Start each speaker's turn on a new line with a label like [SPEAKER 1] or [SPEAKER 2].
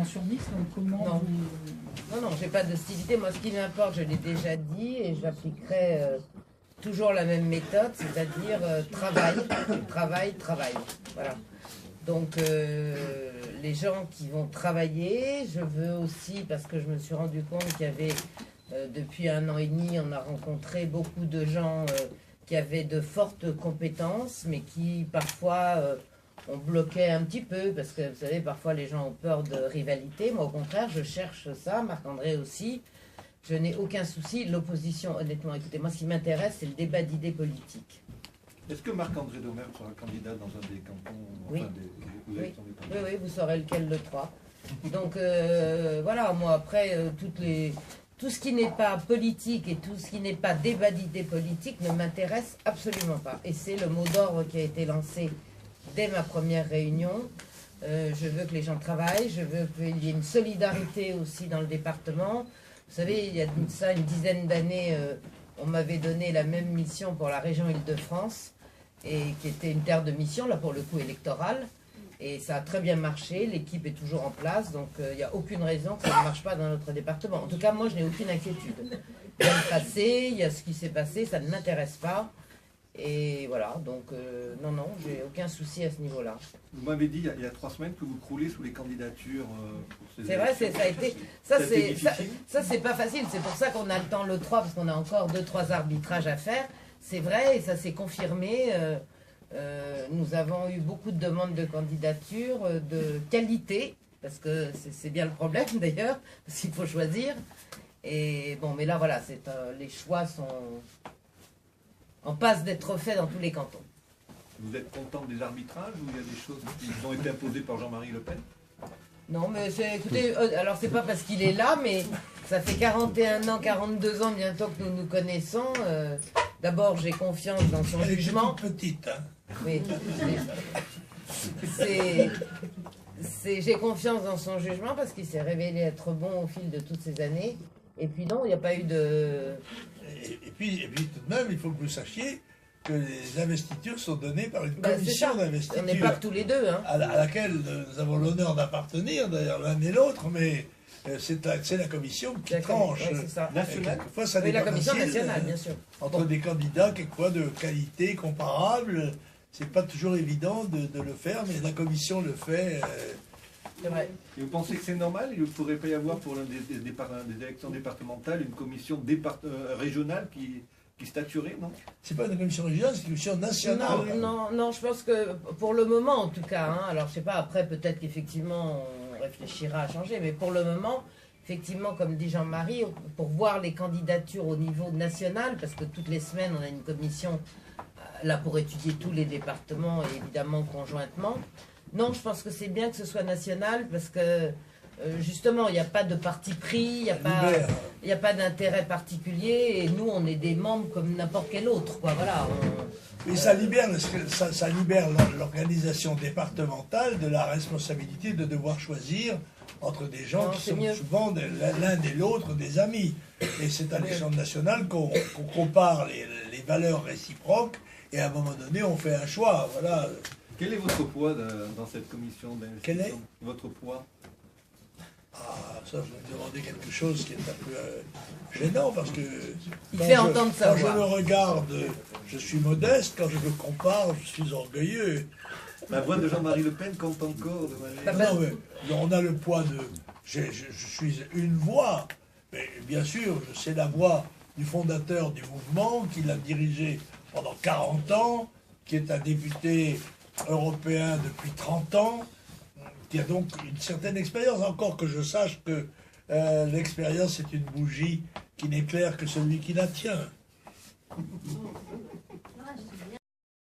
[SPEAKER 1] interventionniste, donc comment
[SPEAKER 2] Non.
[SPEAKER 1] vous...
[SPEAKER 2] Non, j'ai pas d'hostilité. Moi, ce qui m'importe, je l'ai déjà dit, et j'appliquerai toujours la même méthode, c'est-à-dire travail. Voilà. Donc, les gens qui vont travailler, je veux aussi, parce que je me suis rendu compte qu'il y avait, depuis 1 an et demi, on a rencontré beaucoup de gens qui avaient de fortes compétences, mais qui parfois on bloquait un petit peu, parce que vous savez, parfois les gens ont peur de rivalité. Moi, au contraire, je cherche ça, Marc-André aussi. Je n'ai aucun souci. L'opposition, honnêtement, écoutez, moi, ce qui m'intéresse, c'est le débat d'idées politiques.
[SPEAKER 3] Est-ce que Marc-André Domer sera candidat dans un des cantons,
[SPEAKER 2] Oui.
[SPEAKER 3] enfin des élections des cantons?
[SPEAKER 2] Oui, vous saurez lequel le 3. Donc, voilà, moi, après, tout ce qui n'est pas politique et tout ce qui n'est pas débat d'idées politiques ne m'intéresse absolument pas. Et c'est le mot d'ordre qui a été lancé dès ma première réunion. Je veux que les gens travaillent, je veux qu'il y ait une solidarité aussi dans le département. Vous savez, il y a de ça une dizaine d'années, on m'avait donné la même mission pour la région Île-de-France, et qui était une terre de mission, là pour le coup électorale. Et ça a très bien marché, l'équipe est toujours en place, donc il n'y a aucune raison que ça ne marche pas dans notre département. En tout cas, moi, je n'ai aucune inquiétude. Il y a le passé, il y a ce qui s'est passé, ça ne m'intéresse pas. Et voilà, donc non, j'ai aucun souci à ce niveau-là.
[SPEAKER 3] Vous m'avez dit il y a 3 semaines que vous croulez sous les candidatures pour ces
[SPEAKER 2] C'est vrai, ça a été... Ça, c'est pas facile, c'est pour ça qu'on a le temps le 3, parce qu'on a encore 2-3 arbitrages à faire. C'est vrai, et ça s'est confirmé. Nous avons eu beaucoup de demandes de candidature de qualité, parce que c'est bien le problème d'ailleurs, parce qu'il faut choisir. Et bon, mais là voilà, les choix sont en passe d'être faits dans tous les cantons.
[SPEAKER 3] Vous êtes content des arbitrages ou il y a des choses qui ont été imposées par Jean-Marie Le Pen?
[SPEAKER 2] Non, mais écoutez, alors c'est pas parce qu'il est là, mais ça fait 41 ans, 42 ans bientôt que nous nous connaissons. D'abord, j'ai confiance dans son jugement.
[SPEAKER 4] Elle est toute petite, hein.
[SPEAKER 2] Oui. J'ai confiance dans son jugement parce qu'il s'est révélé être bon au fil de toutes ces années. Et puis non, il n'y a pas eu de...
[SPEAKER 4] Et puis tout de même, il faut que vous sachiez que les investitures sont données par une commission d'investiture.
[SPEAKER 2] On n'est pas que tous les deux. Hein.
[SPEAKER 4] À laquelle nous avons l'honneur d'appartenir, d'ailleurs l'un et l'autre, mais c'est la commission qui tranche.
[SPEAKER 2] Oui, c'est ça.
[SPEAKER 3] Nationale.
[SPEAKER 4] Quelquefois, ça
[SPEAKER 2] Oui,
[SPEAKER 4] n'est
[SPEAKER 2] la
[SPEAKER 4] pas
[SPEAKER 2] commission
[SPEAKER 4] facile,
[SPEAKER 2] nationale, bien sûr.
[SPEAKER 4] Entre des candidats, quelquefois de qualité comparable, c'est pas toujours évident de le faire, mais la commission le fait.
[SPEAKER 2] C'est vrai.
[SPEAKER 3] Et vous pensez que c'est normal? Il ne pourrait pas y avoir pour l'un des élections départementales une commission régionale qui statuerait, non?
[SPEAKER 4] C'est pas une commission régionale, c'est une commission nationale.
[SPEAKER 2] Non, je pense que pour le moment en tout cas, hein, alors je sais pas, après peut-être qu'effectivement on réfléchira à changer, mais pour le moment, effectivement, comme dit Jean-Marie, pour voir les candidatures au niveau national, parce que toutes les semaines on a une commission là pour étudier tous les départements et évidemment conjointement. Non, je pense que c'est bien que ce soit national parce que justement, il n'y a pas de parti pris, il n'y a pas d'intérêt particulier et nous, on est des membres comme n'importe quel autre. Quoi. Voilà,
[SPEAKER 4] Mais ça libère l'organisation départementale de la responsabilité de devoir choisir entre des gens qui sont souvent l'un et l'autre des amis. Et c'est à l'échelle nationale qu'on compare les valeurs réciproques et à un moment donné, on fait un choix. Voilà.
[SPEAKER 3] Quel est votre poids dans cette commission d'investiture?
[SPEAKER 4] Quel est
[SPEAKER 3] votre poids?
[SPEAKER 4] Ah, ça, vous me demandez quelque chose qui est un peu gênant, parce que quand je me regarde, je suis modeste, quand je me compare, je suis orgueilleux.
[SPEAKER 3] La voix de Jean-Marie Le Pen compte encore de manière...
[SPEAKER 4] Non, mais on a le poids de... Je suis une voix, mais bien sûr, c'est la voix du fondateur du mouvement, qui l'a dirigé pendant 40 ans, qui est un député européen depuis 30 ans, qui a donc une certaine expérience, encore que je sache que l'expérience est une bougie qui n'éclaire que celui qui la tient.